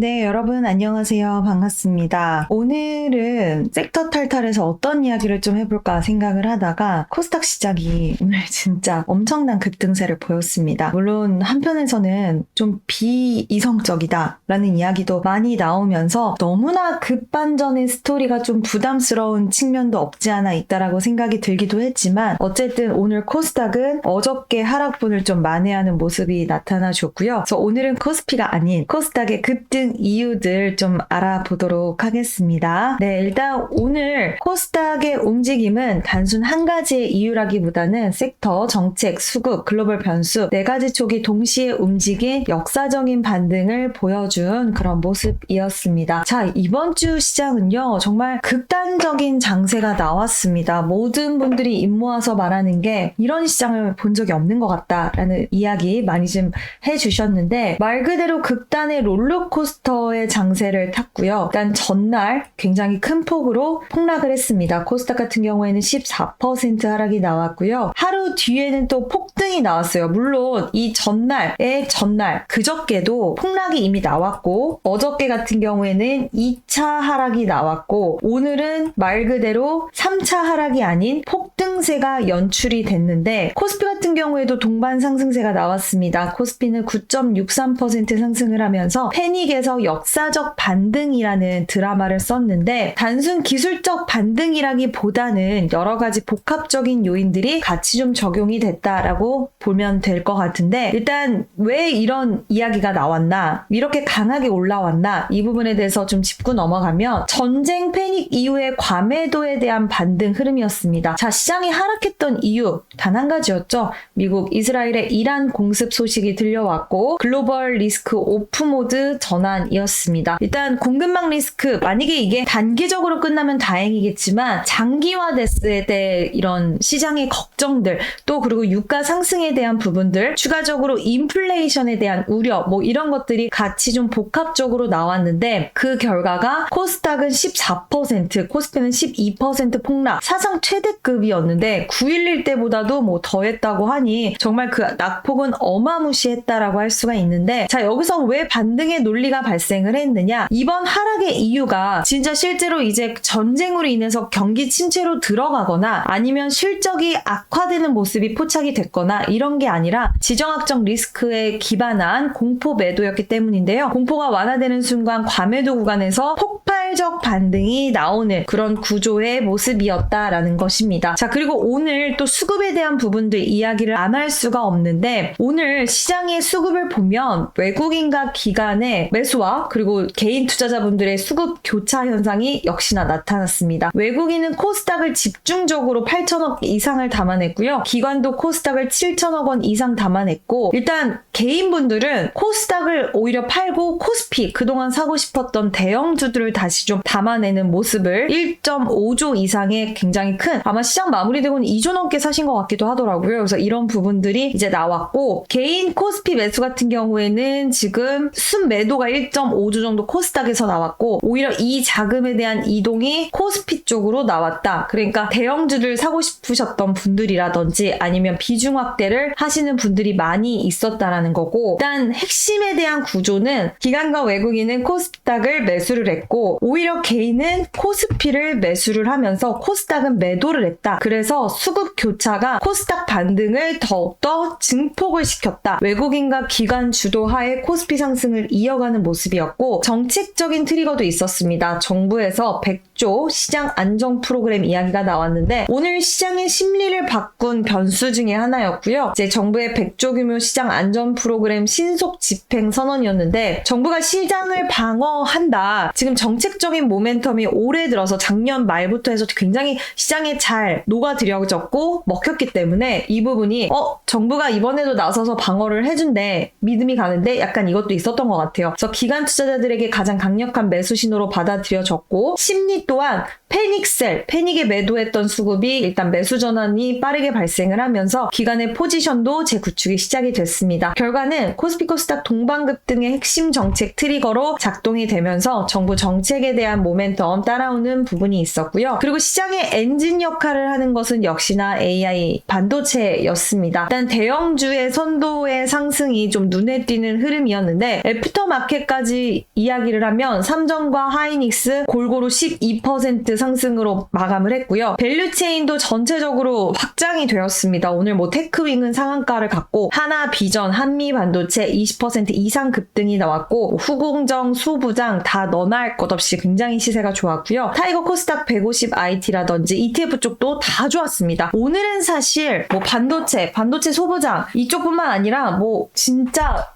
네, 여러분 안녕하세요. 반갑습니다. 오늘은 섹터 탈탈에서 어떤 이야기를 좀 해볼까 생각을 하다가 코스닥 시장이 오늘 진짜 엄청난 급등세를 보였습니다. 물론 한편에서는 좀 비이성적이다라는 이야기도 많이 나오면서 너무나 급반전의 스토리가 좀 부담스러운 측면도 없지 않아 있다라고 생각이 들기도 했지만 어쨌든 오늘 코스닥은 어저께 하락분을 좀 만회하는 모습이 나타나줬고요. 그래서 오늘은 코스피가 아닌 코스닥의 급등 이유들 좀 알아보도록 하겠습니다. 네, 일단 오늘 코스닥의 움직임은 단순 한 가지의 이유라기보다는 섹터, 정책, 수급, 글로벌 변수 네 가지 촉이 동시에 움직인 역사적인 반등을 보여준 그런 모습이었습니다. 자, 이번 주 시장은요, 정말 극단적인 장세가 나왔습니다. 모든 분들이 입 모아서 말하는 게 이런 시장을 본 적이 없는 것 같다라는 이야기 많이 좀 해주셨는데 말 그대로 극단의 롤러코스터의 장세를 탔고요. 일단 전날 굉장히 큰 폭으로 폭락을 했습니다. 코스닥 같은 경우에는 14% 하락이 나왔고요. 하루 뒤에는 또 폭등이 나왔어요. 물론 이 전날의 전날 그저께도 폭락이 이미 나왔고 어저께 같은 경우에는 2차 하락이 나왔고 오늘은 말 그대로 3차 하락이 아닌 폭등세가 연출이 됐는데 코스피 같은 경우에도 동반 상승세가 나왔습니다. 코스피는 9.63% 상승을 하면서 패닉에서 역사적 반등이라는 드라마를 썼는데 단순 기술적 반등이라기보다는 여러 가지 복합적인 요인들이 같이 좀 적용이 됐다라고 보면 될 것 같은데 일단 왜 이런 이야기가 나왔나 이렇게 강하게 올라왔나 이 부분에 대해서 좀 짚고 넘어가면 전쟁 패닉 이후의 과매도에 대한 반등 흐름이었습니다. 자, 시장이 하락했던 이유 단 한 가지였죠. 미국, 이스라엘의 이란 공습 소식이 들려왔고 글로벌 리스크 오프 모드 전환이었습니다. 일단 공급망 리스크 만약에 이게 단기적으로 끝나면 다행이겠지만 장기화됐을 때 이런 시장의 걱정들 또 그리고 유가 상승에 대한 부분들 추가적으로 인플레이션에 대한 우려 뭐 이런 것들이 같이 좀 복합적으로 나왔는데 그 결과가 코스닥은 14% 코스피는 12% 폭락 사상 최대급이었는데 9.11 때보다도 뭐 더했다고 하니 정말 그 낙폭은 어마무시했다라고 할 수가 있는데 자 여기서 왜 반등의 논리가 발생을 했느냐 이번 하락의 이유가 진짜 실제로 이제 전쟁으로 인해서 경기 침체로 들어가거나 아니면 실적이 악화되는 모습이 포착이 됐거나 이런 게 아니라 지정학적 리스크에 기반한 공포 매도였기 때문인데요. 공포가 완화되는 순간 과매도 구간에서 폭발적 반등이 나오는 그런 구조의 모습이었다라는 것입니다. 자 그리고 오늘 또 수급에 대한 부분들 이야기를 안 할 수가 없는데 오늘 시장의 수급을 보면 외국인과 기관의 매수와 그리고 개인 투자자분들의 수급 교차 현상이 역시나 나타났습니다. 외국인은 코스닥을 집중적으로 8천억 이상을 담아냈고요. 기관도 코스닥을 7천억 원 이상 담아냈고 일단 개인분들은 코스닥을 오히려 팔고 코스피 그동안 사고 싶었던 대형주들을 다시 좀 담아내는 모습을 1.5조 이상의 굉장히 큰 아마 시장 마무리되고는 2조 넘게 사신 것 같기도 하더라고요. 그래서 이런 부분들이 이제 나왔고 개인 코스피 매수 같은 경우에는 지금 순매도가 1.5조 정도 코스닥에서 나왔고 오히려 이 자금에 대한 이동이 코스피 쪽으로 나왔다. 그러니까 대형주를 사고 싶으셨던 분들이라든지 아니면 비중 확대를 하시는 분들이 많이 있었다라는 거고 일단 핵심에 대한 구조는 기관과 외국인은 코스닥을 매수를 했고 오히려 개인은 코스피를 매수를 하면서 코스닥은 매도를 했다. 그래서 수급 교차가 코스닥 반등을 더욱더 증폭을 시켰다. 외국인과 기관 주도하에 코스피 상승을 이어가는 모습이었고 정책적인 트리거도 있었습니다. 정부에서 100조 시장 안정 프로그램 이야기가 나왔는데 오늘 시장의 심리를 바꾼 변수 중에 하나였고요. 이제 정부의 100조 규모 시장 안전 프로그램 신속 집행 선언이었는데 정부가 시장을 방어한다. 지금 정책적인 모멘텀이 올해 들어서 작년 말부터 해서 굉장히 시장에 잘 녹아들여졌고 먹혔기 때문에 이 부분이 정부가 이번에도 나서서 방어를 해준대 믿음이 가는데 약간 이것도 있었던 것 같아요. 그래서 기관 투자자들에게 가장 강력한 매수 신호로 받아들여졌고 심리 또한 패닉에 매도했던 수급이 일단 매수 전환이 빠르게 발생을 하면서 기간의 포지션도 재구축이 시작이 됐습니다. 결과는 코스피 코스닥 동반급 등의 핵심 정책 트리거로 작동이 되면서 정부 정책에 대한 모멘텀 따라오는 부분이 있었고요. 그리고 시장의 엔진 역할을 하는 것은 역시나 AI 반도체였습니다. 일단 대형주의 선도의 상승이 좀 눈에 띄는 흐름이었는데 애프터마켓까지 이야기를 하면 삼성과 하이닉스 골고루 12% 상승으로 마감을 했고요. 밸류체인도 전체적으로 확장이 되었습니다. 오늘 테크윙은 상한가를 갖고 하나비전, 한미반도체 20% 이상 급등이 나왔고 후공정, 수부장 다 너나 할 것 없이 굉장히 시세가 좋았고요. 타이거 코스닥 150 IT라든지 ETF 쪽도 다 좋았습니다. 오늘은 사실 반도체 소부장 이쪽뿐만 아니라 진짜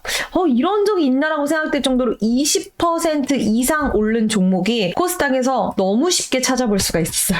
이런 적이 있나라고 생각될 정도로 20% 이상 오른 종목이 코스닥에서 너무 쉽게 찾아볼 수가 있어요.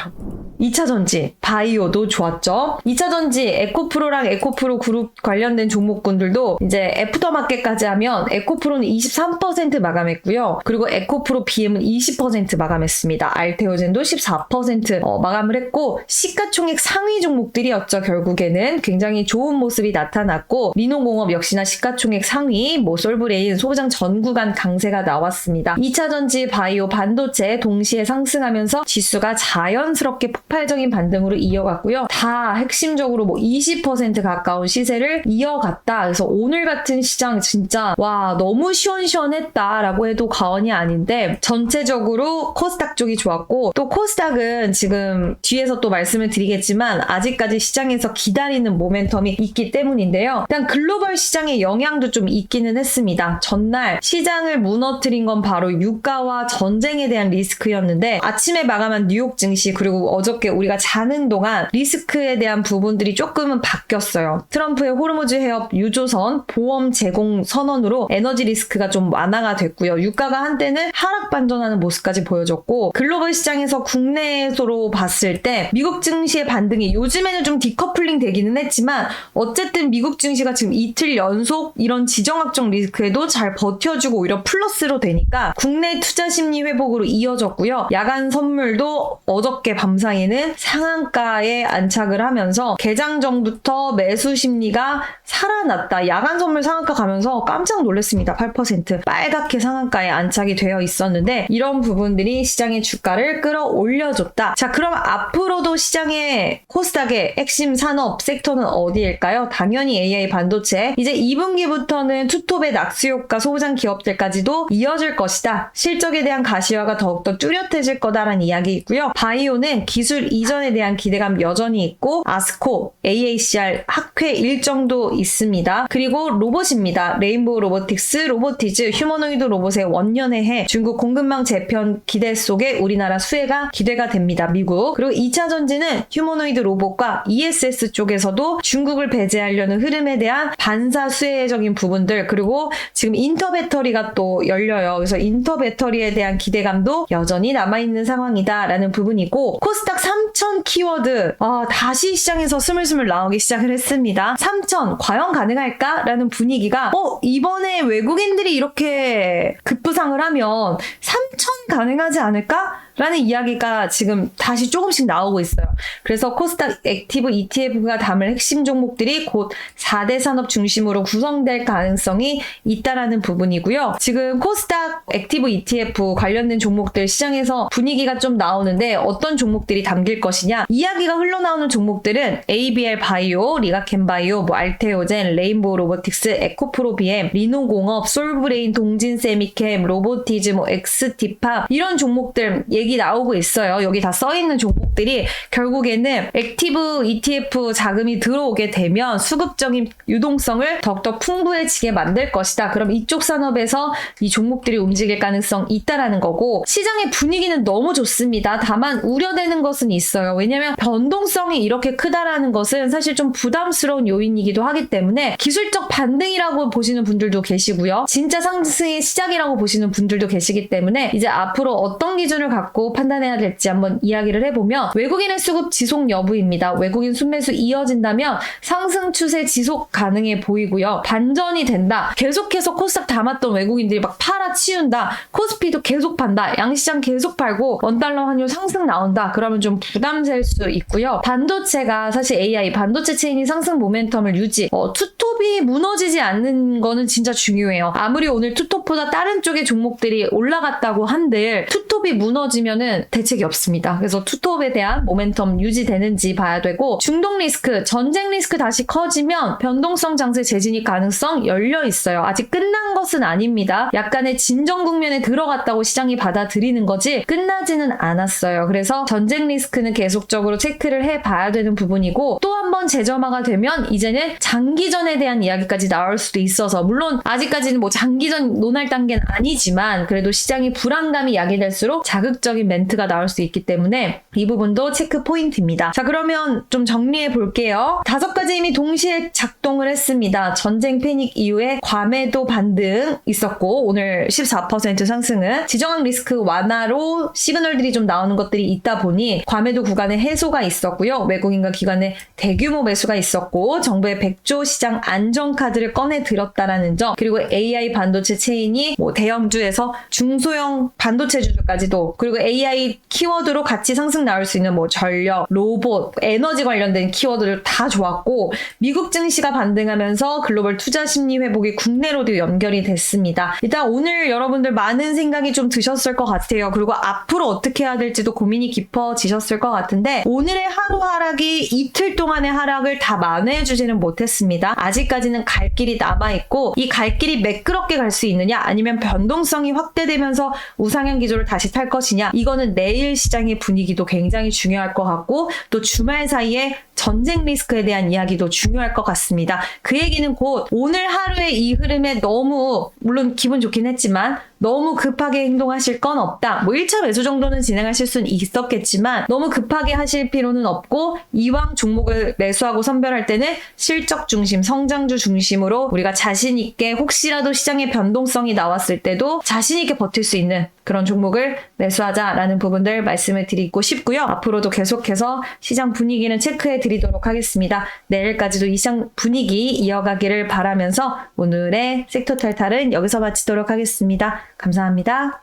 2차전지, 바이오도 좋았죠. 2차전지, 에코프로랑 에코프로 그룹 관련된 종목군들도 이제 애프터마켓까지 하면 에코프로는 23% 마감했고요. 그리고 에코프로 BM은 20% 마감했습니다. 알테오젠도 14% 마감을 했고 시가총액 상위 종목들이었죠. 결국에는 굉장히 좋은 모습이 나타났고 리노공업 역시나 시가총액 상위, 솔브레인, 소부장 전 구간 강세가 나왔습니다. 2차전지, 바이오, 반도체 동시에 상승하면서 지수가 자연스럽게 폭발적인 반등으로 이어갔고요. 다 핵심적으로 20% 가까운 시세를 이어갔다. 그래서 오늘 같은 시장 진짜 너무 시원시원했다라고 해도 과언이 아닌데 전체적으로 코스닥 쪽이 좋았고 또 코스닥은 지금 뒤에서 또 말씀을 드리겠지만 아직까지 시장에서 기다리는 모멘텀이 있기 때문인데요. 일단 글로벌 시장의 영향도 좀 있기는 했습니다. 전날 시장을 무너뜨린 건 바로 유가와 전쟁에 대한 리스크였는데 아침에 마감한 뉴욕 증시 그리고 어저께 우리가 자는 동안 리스크에 대한 부분들이 조금은 바뀌었어요. 트럼프의 호르무즈 해협 유조선 보험 제공 선언으로 에너지 리스크가 좀 완화가 됐고요. 유가가 한때는 하락 반전하는 모습까지 보여줬고 글로벌 시장에서 국내에서로 봤을 때 미국 증시의 반등이 요즘에는 좀 디커플링 되기는 했지만 어쨌든 미국 증시가 지금 이틀 연속 이런 지정학적 리스크에도 잘 버텨주고 오히려 플러스로 되니까 국내 투자 심리 회복으로 이어졌고요. 야간 선물도 어저께 밤사이에는 상한가에 안착을 하면서 개장 전부터 매수 심리가 살아났다. 야간 선물 상한가 가면서 깜짝 놀랐습니다. 8% 빨갛게 상한가에 안착이 되어 있었는데 이런 부분들이 시장의 주가를 끌어올려줬다. 자, 그럼 앞으로도 시장의 코스닥의 핵심 산업 섹터는 어디일까요? 당연히 AI 반도체. 이제 2분기부터는 투톱의 낙수 효과 소부장 기업들까지도 이어질 것이다. 실적에 대한 가시화가 더욱더 뚜렷해질 거다라는 이야기 있고요. 바이오는 기술 이전에 대한 기대감 여전히 있고 아스코, AACR 학회 일정도 있습니다. 그리고 로봇입니다. 레인보우 로보틱스, 로보티즈, 휴머노이드 로봇의 원년의 해, 중국 공급망 재편 기대 속에 우리나라 수혜가 기대가 됩니다. 미국. 그리고 2차 전지는 휴머노이드 로봇과 ESS 쪽에서도 중국을 배제하려는 흐름에 대한 반사 수혜적인 부분들 그리고 지금 인터배터리가 또 열려요. 그래서 인터배터리에 대한 기대감도 여전히 남아있는 상황이다라는 부분이고 코스닥 3000 키워드 다시 시장에서 스물스물 나오기 시작을 했습니다. 3000 과연 가능할까? 라는 분위기가 이번에 외국인들이 이렇게 급부상을 하면 3000 가능하지 않을까? 라는 이야기가 지금 다시 조금씩 나오고 있어요. 그래서 코스닥 액티브 ETF가 담을 핵심 종목들이 곧 4대 산업 중심으로 구성될 가능성이 있다라는 부분이고요. 지금 코스닥 액티브 ETF 관련된 종목들 시장에서 분위기가 좀 나오는데 어떤 종목들이 담길 것이냐? 이야기가 흘러나오는 종목들은 ABL 바이오, 리가켄 바이오, 알테오젠, 레인보우 로보틱스, 에코프로 BM, 리노공업, 솔브레인, 동진 세미캠, 로보티즈, 엑스티파 이런 종목들 얘기 나오고 있어요. 여기 다 써있는 종목들이 결국에는 액티브 ETF 자금이 들어오게 되면 수급적인 유동성을 더욱더 풍부해지게 만들 것이다. 그럼 이쪽 산업에서 이 종목들이 움직일 가능성이 있다라는 거고 시장의 분위기는 너무 좋습니다. 다만 우려되는 것은 있어요. 왜냐하면 변동성이 이렇게 크다라는 것은 사실 좀 부담스러운 요인이기도 하기 때문에 기술적 반등이라고 보시는 분들도 계시고요. 진짜 상승의 시작이라고 보시는 분들도 계시기 때문에 이제 앞으로 어떤 기준을 갖고 판단해야 될지 한번 이야기를 해보면 외국인의 수급 지속 여부입니다. 외국인 순매수 이어진다면 상승 추세 지속 가능해 보이고요. 반전이 된다. 계속해서 코스닥 담았던 외국인들이 막 팔아 치운다. 코스피도 계속 판다. 양시장 계속 팔고 원달러 원자력 환율 상승 나온다. 그러면 좀 부담될 수 있고요. 반도체가 사실 AI, 반도체 체인이 상승 모멘텀을 유지. 투톱이 무너지지 않는 거는 진짜 중요해요. 아무리 오늘 투톱보다 다른 쪽의 종목들이 올라갔다고 한들 투톱이 무너지면은 대책이 없습니다. 그래서 투톱에 대한 모멘텀 유지되는지 봐야 되고, 중동 리스크, 전쟁 리스크 다시 커지면 변동성 장세 재진입 가능성 열려 있어요. 아직 끝난 것은 아닙니다. 약간의 진정 국면에 들어갔다고 시장이 받아들이는 거지 끝나지는 않았어요. 그래서 전쟁 리스크는 계속적으로 체크를 해봐야 되는 부분이고, 또 한 번 재점화가 되면 이제는 장기전에 대한 이야기까지 나올 수도 있어서, 물론 아직까지는 뭐 장기전 논할 단계는 아니지만 그래도 시장이 불안감이 야기될수록 자극적인 멘트가 나올 수 있기 때문에 이 부분도 체크 포인트입니다. 자, 그러면 좀 정리해 볼게요. 5가지 힘이 동시에 작동을 했습니다. 전쟁 패닉 이후에 과매도 반등 있었고, 오늘 14% 상승은 지정학 리스크 완화로 시그널들이 좀 나오는 것들이 있다 보니 과매도 구간의 해소가 있었고요. 외국인과 기관의 대규모 매수가 있었고, 정부의 100조 시장 안정카드를 꺼내 들었다라는 점, 그리고 AI 반도체 체인이 뭐 대형주에서 중소형 반도체주까지도, 그리고 AI 키워드로 같이 상승 나올 수 있는 뭐 전력, 로봇, 에너지 관련된 키워드를 다 좋았고, 미국 증시가 반등하면서 글로벌 투자 심리 회복이 국내로도 연결이 됐습니다. 일단 오늘 여러분들 많은 생각이 좀 드셨을 것 같아요. 그리고 앞으로 어떻게 해야 될지도 고민이 깊어지셨을 것 같은데, 오늘의 하루 하락이 이틀 동안의 하락을 다 만회해주지는 못했습니다. 아직까지는 갈 길이 남아있고, 이 갈 길이 매끄럽게 갈 수 있느냐, 아니면 변동성이 확대되면서 우상향 기조를 다시 탈 것이냐, 이거는 내일 시장의 분위기도 굉장히 중요할 것 같고, 또 주말 사이에 전쟁 리스크에 대한 이야기도 중요할 것 같습니다. 그 얘기는 곧 오늘 하루의 이 흐름에 너무, 물론 기분 좋긴 했지만 너무 급하게 행동하실 건 없다. 뭐 1차 매수 정도는 진행하실 수는 있었겠지만 너무 급하게 하실 필요는 없고, 이왕 종목을 매수하고 선별할 때는 실적 중심, 성장주 중심으로 우리가 자신 있게, 혹시라도 시장의 변동성이 나왔을 때도 자신 있게 버틸 수 있는 그런 종목을 매수하자라는 부분들 말씀을 드리고 싶고요. 앞으로도 계속해서 시장 분위기는 체크해 드리도록 하겠습니다. 내일까지도 이 시장 분위기 이어가기를 바라면서 오늘의 섹터 탈탈은 여기서 마치도록 하겠습니다. 감사합니다.